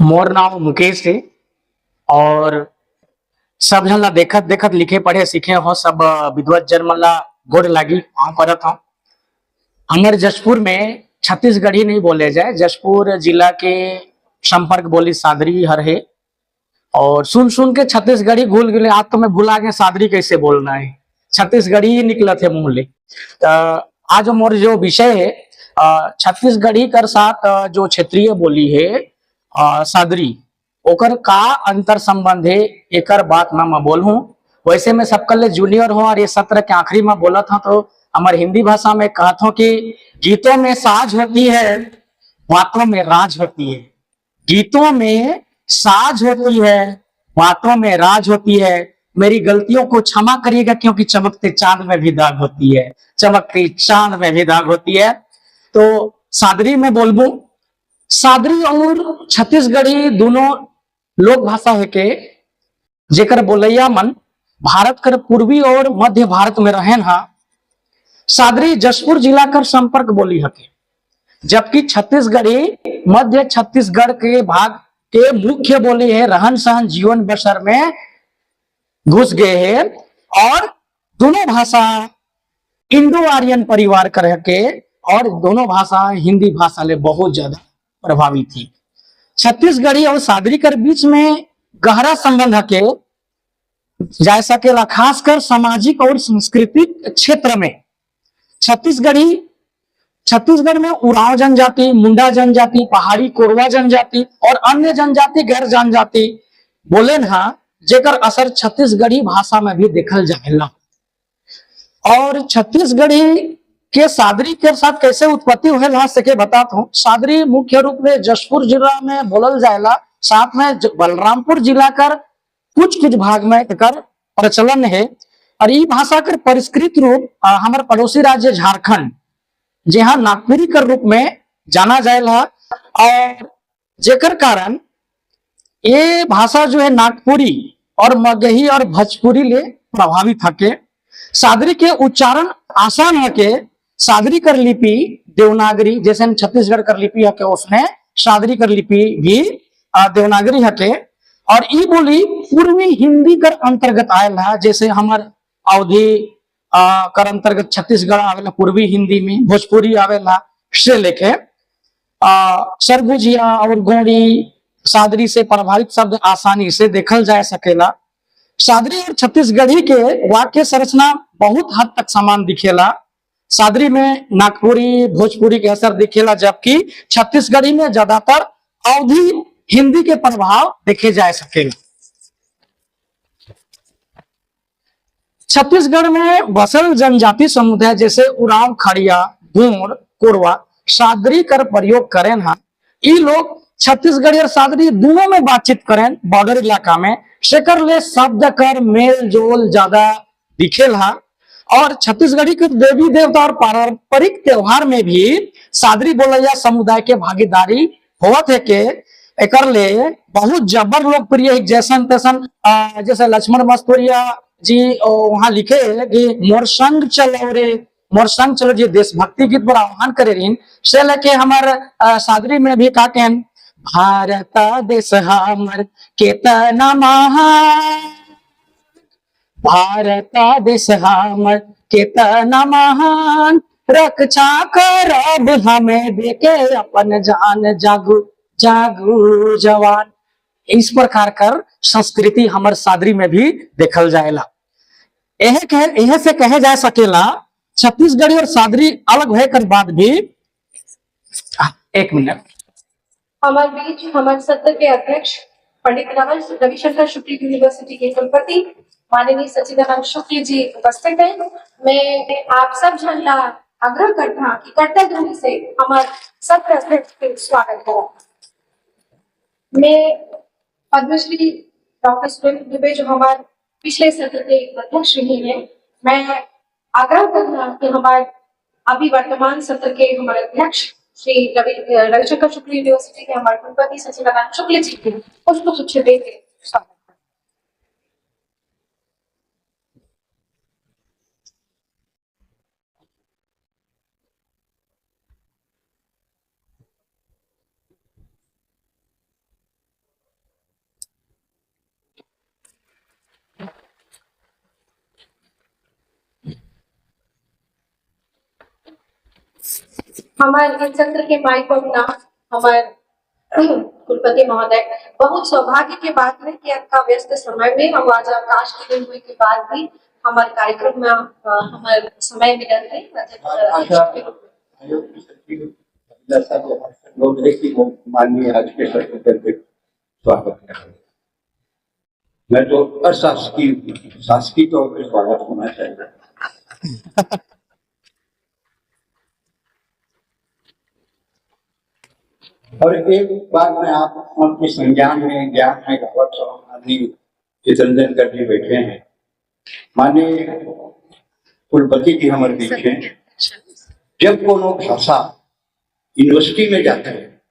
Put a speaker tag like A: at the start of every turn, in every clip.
A: मोर नाम मुकेश है। और सब झन ला देखत देखत लिखे पढ़े सीखे हो सब विद्वत जन मन ला गोड़ लागी वहां परत हो। हमारे जशपुर में छत्तीसगढ़ी नहीं बोले जाए, जशपुर जिला के संपर्क बोली सादरी हर है। और सुन सुन के छत्तीसगढ़ी भूल गए, आज तो मैं भुला गया सादरी कैसे बोलना है, छत्तीसगढ़ी ही निकला थे मुंह ले। आज मोर जो विषय है छत्तीसगढ़ी कर साथ जो क्षेत्रीय बोली है सादरी, ओकर का अंतर संबंध है एकर बात मैं बोलूं। वैसे मैं सबके लिए जूनियर हूँ और ये सत्र के आखिरी में बोला था, तो हमारे हिंदी भाषा में कहता हूँ कि गीतों में साज होती है, बातों में राज होती है। गीतों में साज होती है, बातों में राज होती है। मेरी गलतियों को क्षमा करिएगा क्योंकि चमकते चांद में भी दाग होती है, चमकते चांद में भी दाग होती है। तो सादरी में बोलबू, सादरी और छत्तीसगढ़ी दोनों लोक भाषा है के जेकर बोलैया मन भारत कर पूर्वी और मध्य भारत में रहन हा। सादरी जशपुर जिला कर संपर्क बोली हके, जबकि छत्तीसगढ़ी मध्य छत्तीसगढ़ के भाग के मुख्य बोली है, रहन सहन जीवन बसर में घुस गए हैं। और दोनों भाषा इंडो आर्यन परिवार कर के, और दोनों भाषा हिंदी भाषा ले बहुत ज्यादा प्रभावित थी। छत्तीसगढ़ी और सादरी कर बीच में गहरा संबंध के जा सकेला, खासकर सामाजिक और सांस्कृतिक क्षेत्र में। छत्तीसगढ़ में उरांव जनजाति, मुंडा जनजाति, पहाड़ी कोरवा जनजाति और अन्य जनजाति गैर जनजाति बोले ना, जेकर असर छत्तीसगढ़ी भाषा में भी देखल जाएला। और छत्तीसगढ़ी के सादरी के साथ कैसे उत्पत्ति हुए सके बताता हूँ। सादरी मुख्य रूप में जशपुर जिला में बोलल जाएला, साथ में बलरामपुर जिला कर कुछ कुछ भाग में कर प्रचलन है। और ये भाषा कर परिष्कृत रूप हमारे पड़ोसी राज्य झारखंड, जहां नागपुरी के रूप में जाना जाएगा। और जेकर कारण ये भाषा जो है नागपुरी और मगही और भोजपुरी ले प्रभावित हके। सादरी के उच्चारण आसान हके, सादरी कर लिपि देवनागरी, जैसे छत्तीसगढ़ कर लिपि हके उसने सादरी कर लिपि भी देवनागरी हके। और ये बोली पूर्वी हिंदी कर अंतर्गत आयल, जैसे हमारे अवधि कर अंतर्गत छत्तीसगढ़ आवेला पूर्वी हिंदी में, भोजपुरी आवेला से लेके सरगुजिया और गोड़ी सादरी से प्रभावित शब्द आसानी से देखल जा सकेला। सादरी और छत्तीसगढ़ी के वाक्य संरचना बहुत हद तक समान दिखेला। सादरी में नागपुरी भोजपुरी के असर दिखेला, जबकि छत्तीसगढ़ी में ज्यादातर अवधि हिंदी के प्रभाव देखे जा सकेला। छत्तीसगढ़ में बसल जनजाति समुदाय जैसे उरांव, खड़िया, भूर, कोरवा सादरी कर प्रयोग करें हा। ये लोग छत्तीसगढ़ी और सादरी दोनों में बातचीत करें बॉर्डर इलाका में, शेकर ले शब्द कर मेल जोल ज्यादा दिखेल हा। और छत्तीसगढ़ी के देवी देवता और पारंपरिक त्योहार में भी सादरी बोलैया समुदाय के भागीदारी होवत है के एकर ले बहुत जबर लोकप्रिय है। जैसन तैसन जैसे लक्ष्मण मस्तूरिया जी वहां लिखे कि मोर संग चलो रे, मोर संग चलो जी देशभक्ति गीत बड़ा आह्वान करे रही से लेके हमारे सादरी में भी का कहन, भारत देश हमर केतना महान, भारत देश हमर केतना महान, रक्षा करब हमें देके अपन जान, जागू जागू जवान। इस प्रकार कर संस्कृति हमारे सादरी में भी देखल जाएला। यह से कहे जा सकेला छत्तीसगढ़ी और सादरी अलग होए कर बाद भी। एक मिनट,
B: हमारे बीच हमारे सत्र के अध्यक्ष पंडित रविशंकर शुक्ल यूनिवर्सिटी के कुलपति माननीय सचिदानंद शुक्ल जी उपस्थित हैं। मैं आप सब जन ला आग्रह करता कि कर्तव्य ध्वनि से हमारे सत्र अध्यक्ष के स्वागत करें। मैं पद्मश्री डॉक्टर सुरेंद्र दुबे जो हमारे पिछले सत्र के अध्यक्ष रही हैं, मैं आग्रह करना कि हमारे अभी वर्तमान सत्र के हमारे अध्यक्ष श्री रविशंकर शुक्ल यूनिवर्सिटी के हमारे कुलपति सचिदानंद शुक्ल जी के पुष्प देकर स्वागत। हमारे इस सत्र के माइक होना हमारे कुलपति महोदय, बहुत सौभाग्य की बात है कि आपका व्यस्त समय में हम आज अवकाश के दिन हुए के बाद भी हमारे कार्यक्रम में हमारे समय मिलल है
C: आयोग की सचिव जैसा जो लोग है कि वो माननीय आज के सत्र के अध्यक्ष स्वागत करें। मैं तो अशासकीय शासकीय तौर पर स्वागत होना चाहिए। और एक बात मैं आप उनके संज्ञान में ज्ञान में गावत माननीय चितरंजन जी बैठे हैं, माननीय कुलपति जी हमारे बीच हैं। जब कोनो भाषा यूनिवर्सिटी में जाते हैं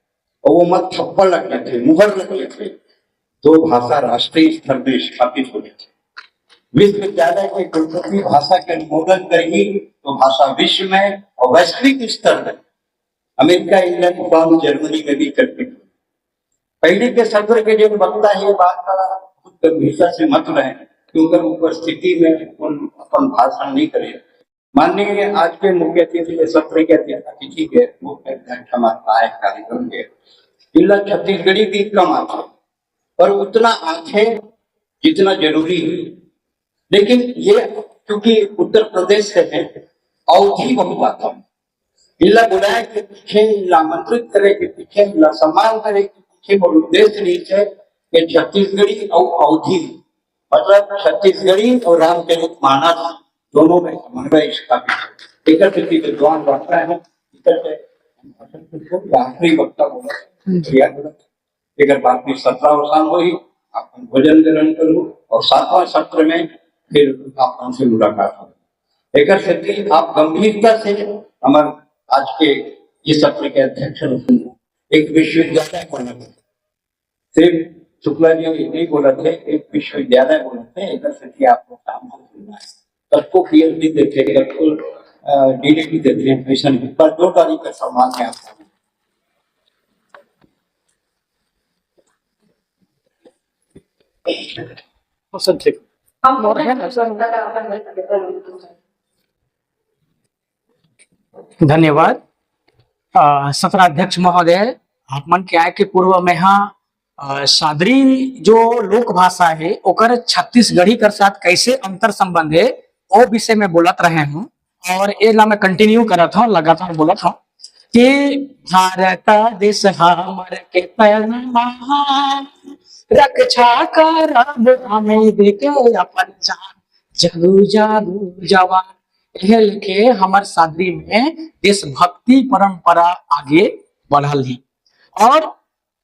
C: और वो मत थप्पड़ लग गए थे, मुहर लग गए थे, तो भाषा राष्ट्रीय स्तर पर स्थापित हो गई थी। विश्वविद्यालय के कुलपति भाषा के अनुमोदन करेगी तो भाषा विश्व में और वैश्विक स्तर पर अमेरिका, इंग्लैंड, फ्रांस, जर्मनी में भी कल्पित हुई। पहले के सत्र के जो वक्ता है ये बात का बहुत गंभीरता से मत रहे, क्योंकि उपस्थिति में अपन भाषण नहीं करे। माननीय आज के मुख्य अतिथि सत्र के अतिथि के मुख्य अध्यक्ष हमारे आए कार्यक्रम के जिला छत्तीसगढ़ी भी कम आते और उतना आते जितना जरूरी है, लेकिन ये क्योंकि उत्तर प्रदेश से है अवधि बहुत आता इला बुलाए के पीछे, इला आमंत्रित करे के पीछे, इला सम्मान करे के पीछे और उद्देश्य नहीं है कि छत्तीसगढ़ी और अवधि मतलब छत्तीसगढ़ी और रामचरित मानस दोनों में समन्वय स्थापित है। एक विद्वान वक्ता है, आखिरी वक्ता बोला एक बात की 17 अवसान हुई, आप भोजन ग्रहण करूँ और 7वां सत्र में फिर आप हमसे मुलाकात हो। एक आप गंभीरता से हमारे आज के इस सत्र के अध्यक्ष एक विश्वविद्यालय बोला थे, सिर्फ शुक्ला जी नहीं बोला थे, एक विश्वविद्यालय बोला थे। एक आपको काम को सुनना है, सबको पीएचडी देते हैं, सबको डीलिटी देते हैं, मिशन पर 2 तारीख का सम्मान है आपको।
A: धन्यवाद सत्राध्यक्ष महोदय। आप मन के आय के पूर्व में हाँ सादरी जो लोक भाषा है ओकर छत्तीसगढ़ी कर साथ कैसे अंतर संबंध है वो विषय में बोलत रहे हूँ और ये ला मैं कंटिन्यू करत हूँ, लगातार बोलत हूँ कि भारत देश हमर के पैनमा रक्षा करब हमें देके अपन जान जगू जागू जवान के हमार सादरी में देशभक्ति परंपरा आगे बढ़ल ही और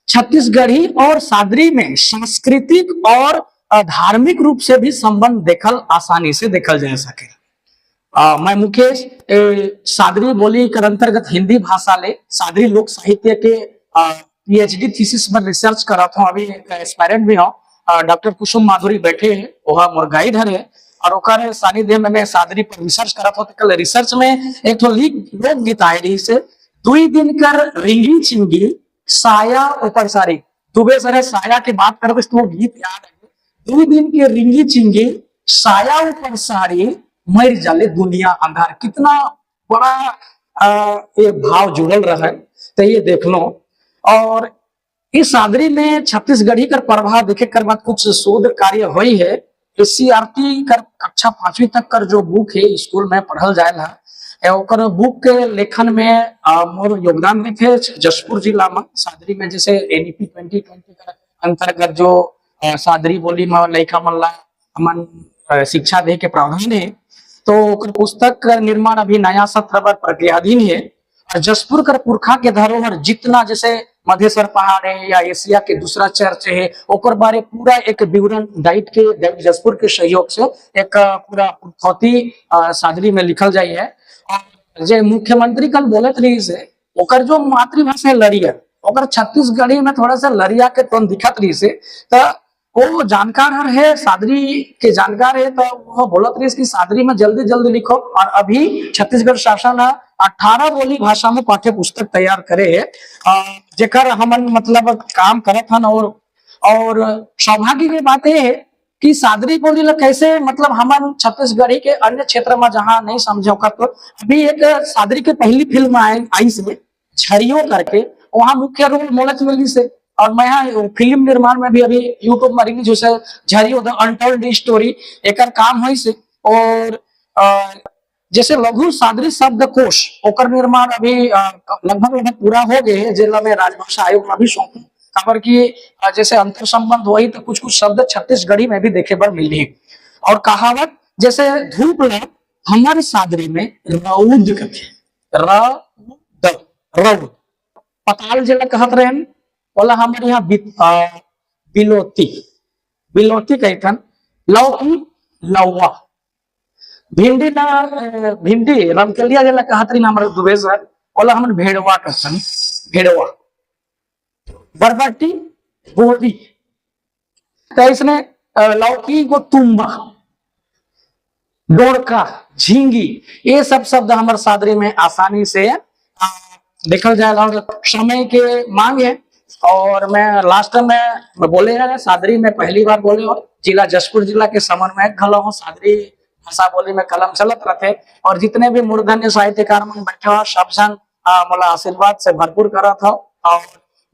A: छत्तीसगढ़ी और सादरी में सांस्कृतिक और धार्मिक रूप से भी संबंध देखल आसानी से देखल जा सके। मैं मुकेश सादरी बोली कर अंतर्गत हिंदी भाषा ले सादरी लोक साहित्य के पीएचडी थीसिस में रिसर्च कर रहा हूँ। अभी एक एस्पायरेंट भी हूँ, डॉक्टर कुसुम माधुरी बैठे हैं, वह मोर गाइड है और ओकर सानिध्य में मैं सादरी पर रिसर्च करा था। कल रिसर्च में एक तो लोक गीत आए रही से 2 दिन कर रिंगी चिंगी साया ऊपर सारी दुबे सरे साया की बात करो तो वो गीत याद है। 2 दिन की रिंगी चिंगी साया ऊपर सारी मर जाले दुनिया अंधार, कितना बड़ा ये भाव जुड़ल रहा है तो ये देख लो। और इस सादरी में छत्तीसगढ़ी कर प्रभाव देखे कर बाद कुछ शोध कार्य हुई है। सीआरटी कर कक्षा 5वीं तक कर जो बुक है स्कूल में पढ़ल जाएला ओकर बुक के लेखन में मोर योगदान देखे जशपुर जिला में सादरी में जैसे एनईपी 2020 का अंतर्गत जो सादरी बोली में लइका मन ला हमन शिक्षा दे के प्रावधान है, तो ओकर पुस्तक का निर्माण अभी नया सत्र पर प्रक्रियाधीन है। और जशपुर कर पुरखा के धरोहर जितना जैसे मधेश्वर पहाड़ है या एशिया के दूसरा चर्च है ओकर बारे पूरा एक विवरण डाइट के जशपुर के सहयोग से एक पूरा पुथौती सादरी में लिखल जाई है। और जे मुख्यमंत्री कल बोलत रही से ओकर जो मातृभाषा है लरिया, ओकर छत्तीसगढ़ी में थोड़ा सा लरिया के टोन दिखत रही से तो वो जानकार है सादरी के जानकार है, तो वो बोलत रही कि सादरी में जल्दी जल्दी लिखो। और अभी छत्तीसगढ़ शासन 18 बोली भाषा में पाठ्य पुस्तक तैयार करे है जेकर हमन मतलब काम करत हन। और सौभाग्य की बात है कि सादरी बोली ला कैसे मतलब हमारे छत्तीसगढ़ी के अन्य क्षेत्र में जहाँ नहीं समझो का, तो अभी एक सादरी की पहली फिल्म आई से झरियो करके, वहाँ मुख्य रोल मोलच मिली से, और मैं यहाँ फिल्म निर्माण में भी अभी यूट्यूब में रिलीज हो झरियो द अनटोल्ड स्टोरी एक काम हुई से। और जैसे लघु सादरी शब्द कोश ओकर निर्माण अभी लगभग पूरा हो गए है, जिला में राजभाषा आयोग में भी सौंपे खबर की जैसे अंतर संबंध वही तो कुछ कुछ शब्द छत्तीसगढ़ी में भी देखे पर मिली। और कहावत जैसे धूप ला हमारे सादरी में रौद कथे, रौद पताल जिला कहत रहे बोला हमारे यहाँ बिलोती, बिलोती कहतन, लौकी लौवा, भिंडी ना भिंडी रमकलिया जिला कहत रही हमारे दुबे सर बोला हम भेड़वा कहतन, भेड़वा, बरबट्टी बोदी, तो इसने लौकी को तुम्बा, डोरका, झींगी, ये सब शब्द हमारे सादरी में आसानी से देखल जाएगा। और समय के मांग है, और मैं लास्ट में बोले हैं सादरी में पहली बार बोले हो, जिला जशपुर जिला के समन्वयक खला हो, सादरी भाषा बोली में कलम चलत रहते, और जितने भी मूर्धन्य साहित्यकार मन बैठे हो सब जन मोला आशीर्वाद से भरपूर करा था, और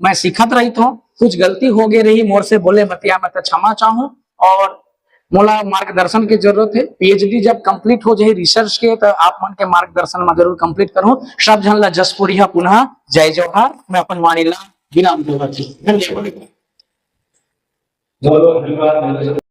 A: मैं सीखत रही था, कुछ गलती हो गई रही मोर से बोले बतिया में तो क्षमा चाहूं, और मोला मार्गदर्शन की जरूरत है। पीएचडी जब कंप्लीट हो जाए रिसर्च के, तो आप मन के मार्गदर्शन में जरूर कंप्लीट करूं। सब जन ला जसपुरिया पुनः जय जोहार। मैं अपन वाणी ला विराम देवती। धन्यवाद।